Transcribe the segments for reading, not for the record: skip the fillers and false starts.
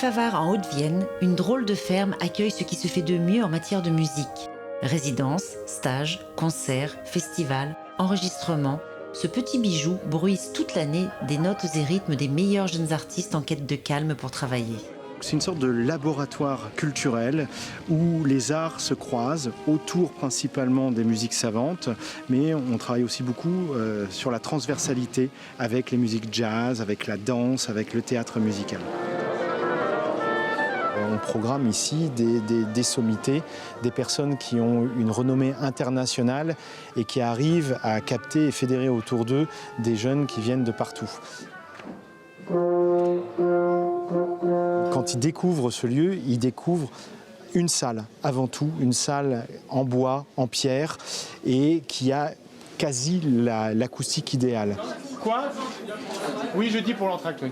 Villefavard en Haute-Vienne, une drôle de ferme accueille ce qui se fait de mieux en matière de musique. Résidences, stages, concerts, festivals, enregistrements, ce petit bijou bruise toute l'année des notes et rythmes des meilleurs jeunes artistes en quête de calme pour travailler. C'est une sorte de laboratoire culturel où les arts se croisent autour principalement des musiques savantes, mais on travaille aussi beaucoup sur la transversalité avec les musiques jazz, avec la danse, avec le théâtre musical. On programme ici des sommités, des personnes qui ont une renommée internationale et qui arrivent à capter et fédérer autour d'eux des jeunes qui viennent de partout. Quand ils découvrent ce lieu, ils découvrent une salle, avant tout, une salle en bois, en pierre, et qui a quasi l'acoustique idéale. Quoi? Oui, je dis pour l'entracte, oui.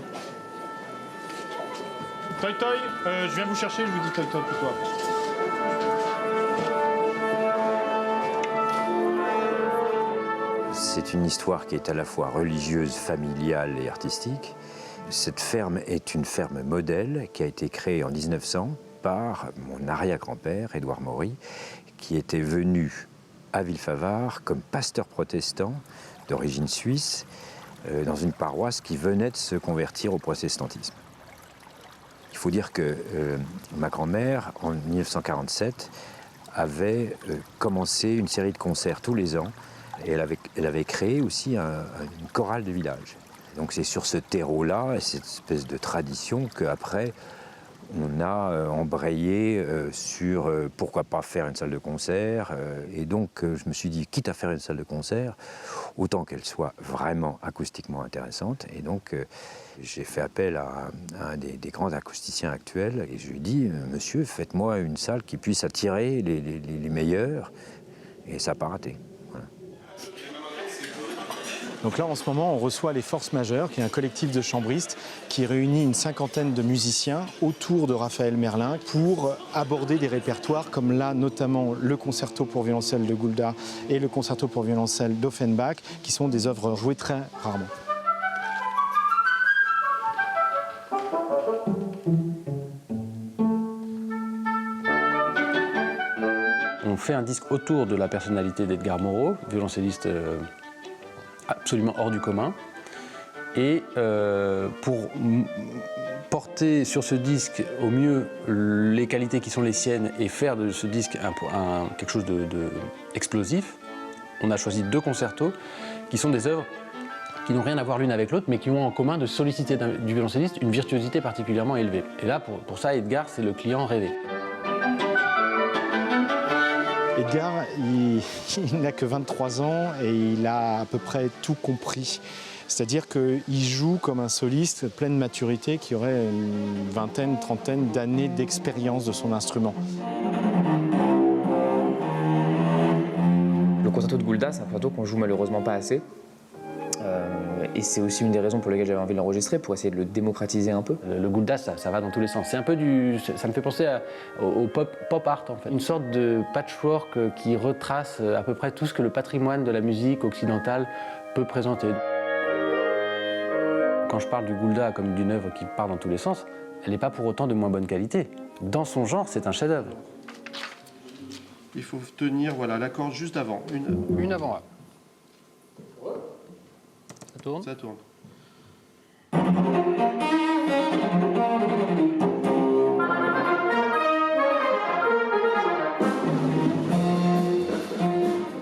Toi, je viens vous chercher, je vous dis toi plutôt après. C'est une histoire qui est à la fois religieuse, familiale et artistique. Cette ferme est une ferme modèle qui a été créée en 1900 par mon arrière-grand-père, Édouard Maury, qui était venu à Villefavard comme pasteur protestant d'origine suisse dans une paroisse qui venait de se convertir au protestantisme. Il faut dire que ma grand-mère, en 1947, avait commencé une série de concerts tous les ans et elle avait créé aussi une chorale de village. Donc c'est sur ce terreau-là, cette espèce de tradition qu'après on a embrayé sur pourquoi pas faire une salle de concert. Et donc je me suis dit, quitte à faire une salle de concert, autant qu'elle soit vraiment acoustiquement intéressante. Et donc j'ai fait appel à un des grands acousticiens actuels et je lui ai dit, monsieur, faites-moi une salle qui puisse attirer les meilleurs. Et ça n'a pas raté. Voilà. Donc là, en ce moment, on reçoit les Forces Majeures, qui est un collectif de chambristes qui réunit une cinquantaine de musiciens autour de Raphaël Merlin pour aborder des répertoires comme là, notamment le concerto pour violoncelle de Gulda et le concerto pour violoncelle d'Offenbach, qui sont des œuvres jouées très rarement. On fait un disque autour de la personnalité d'Edgar Moreau, violoncelliste absolument hors du commun. Et pour porter sur ce disque au mieux les qualités qui sont les siennes et faire de ce disque quelque chose d'explosif, on a choisi 2 concertos qui sont des œuvres qui n'ont rien à voir l'une avec l'autre, mais qui ont en commun de solliciter du violoncelliste une virtuosité particulièrement élevée. Et là, pour ça, Edgar, c'est le client rêvé. Edgar, il n'a que 23 ans et il a à peu près tout compris. C'est-à-dire qu'il joue comme un soliste plein de maturité qui aurait une vingtaine, trentaine d'années d'expérience de son instrument. Le concerto de Gulda, c'est un concerto qu'on joue malheureusement pas assez. Et c'est aussi une des raisons pour lesquelles j'avais envie de l'enregistrer, pour essayer de le démocratiser un peu. Le Gulda, ça va dans tous les sens. C'est un peu ça me fait penser au pop art, en fait. Une sorte de patchwork qui retrace à peu près tout ce que le patrimoine de la musique occidentale peut présenter. Quand je parle du Gulda comme d'une œuvre qui part dans tous les sens, elle n'est pas pour autant de moins bonne qualité. Dans son genre, c'est un chef-d'œuvre. Il faut tenir la corde juste avant. Une avant là. Ça tourne ? Ça tourne.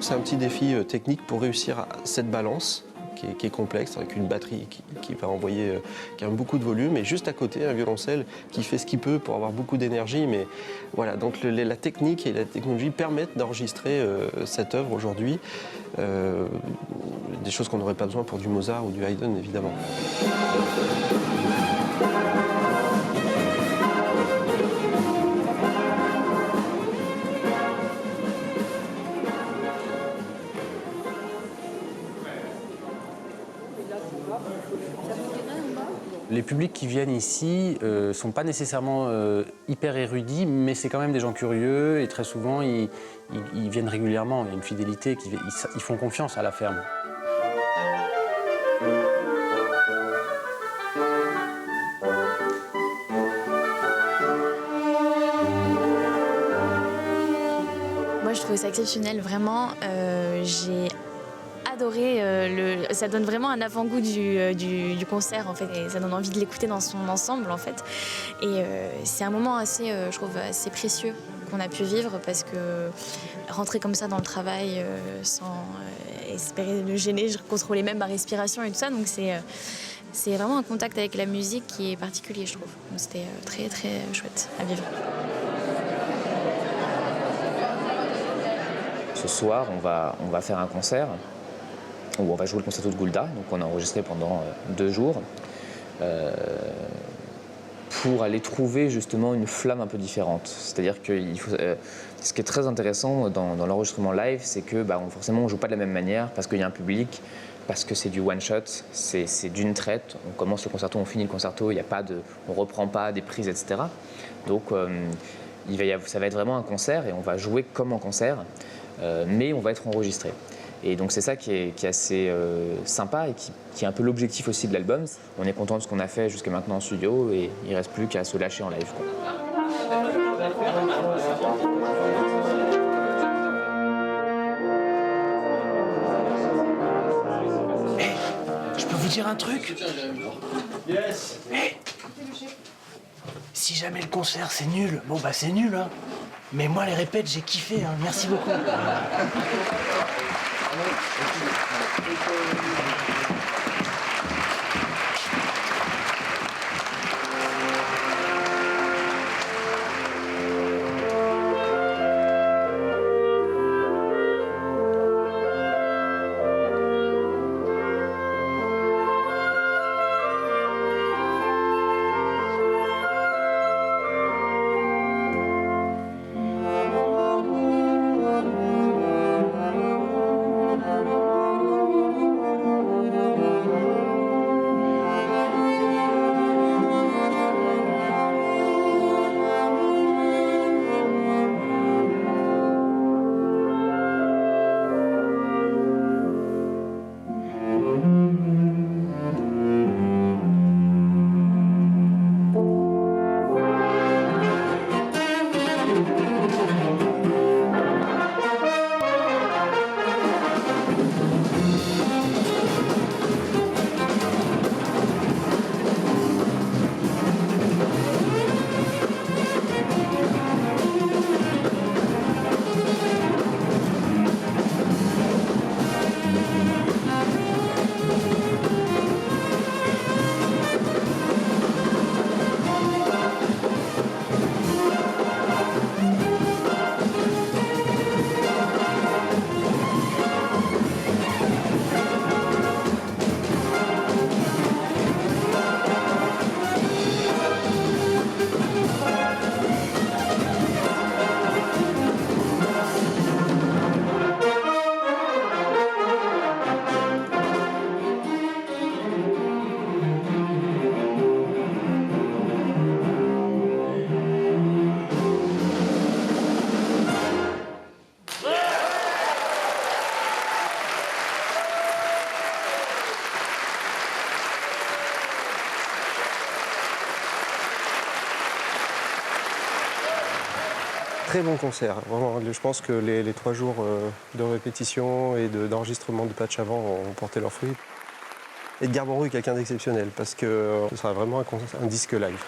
C'est un petit défi technique pour réussir cette balance qui est complexe, avec une batterie qui va envoyer qui a beaucoup de volume, et juste à côté un violoncelle qui fait ce qu'il peut pour avoir beaucoup d'énergie. Mais voilà, donc la technique et la technologie permettent d'enregistrer cette œuvre aujourd'hui. Des choses qu'on n'aurait pas besoin pour du Mozart ou du Haydn, évidemment. Les publics qui viennent ici ne sont pas nécessairement hyper érudits, mais c'est quand même des gens curieux et très souvent ils viennent régulièrement. Il y a une fidélité, ils font confiance à la ferme. c'est exceptionnel, vraiment. J'ai adoré. Ça donne vraiment un avant-goût du concert, en fait. Et ça donne envie de l'écouter dans son ensemble, en fait. Et c'est un moment assez, je trouve, assez précieux qu'on a pu vivre parce que rentrer comme ça dans le travail sans espérer le gêner, je contrôlais même ma respiration et tout ça. Donc c'est vraiment un contact avec la musique qui est particulier, je trouve. Donc c'était très, très chouette à vivre. Ce soir, on va faire un concert où on va jouer le concerto de Goulda. Donc on a enregistré pendant 2 jours pour aller trouver justement une flamme un peu différente. C'est-à-dire que ce qui est très intéressant dans l'enregistrement live, c'est que forcément on ne joue pas de la même manière parce qu'il y a un public, parce que c'est du one-shot, c'est d'une traite. On commence le concerto, on finit le concerto, on ne reprend pas des prises, etc. Donc ça va être vraiment un concert et on va jouer comme en concert, mais on va être enregistré. Et donc c'est ça qui est assez sympa et qui est un peu l'objectif aussi de l'album. On est content de ce qu'on a fait jusqu'à maintenant en studio et il ne reste plus qu'à se lâcher en live, quoi. Je peux vous dire un truc? Yes. Hey. Si jamais le concert c'est nul, bon bah c'est nul, hein. Mais moi les répètes j'ai kiffé, hein. Merci beaucoup. Très bon concert, vraiment. Je pense que les 3 jours de répétition et d'enregistrement de patch avant ont porté leurs fruits. Edgar Moreau est quelqu'un d'exceptionnel parce que ce sera vraiment un disque live.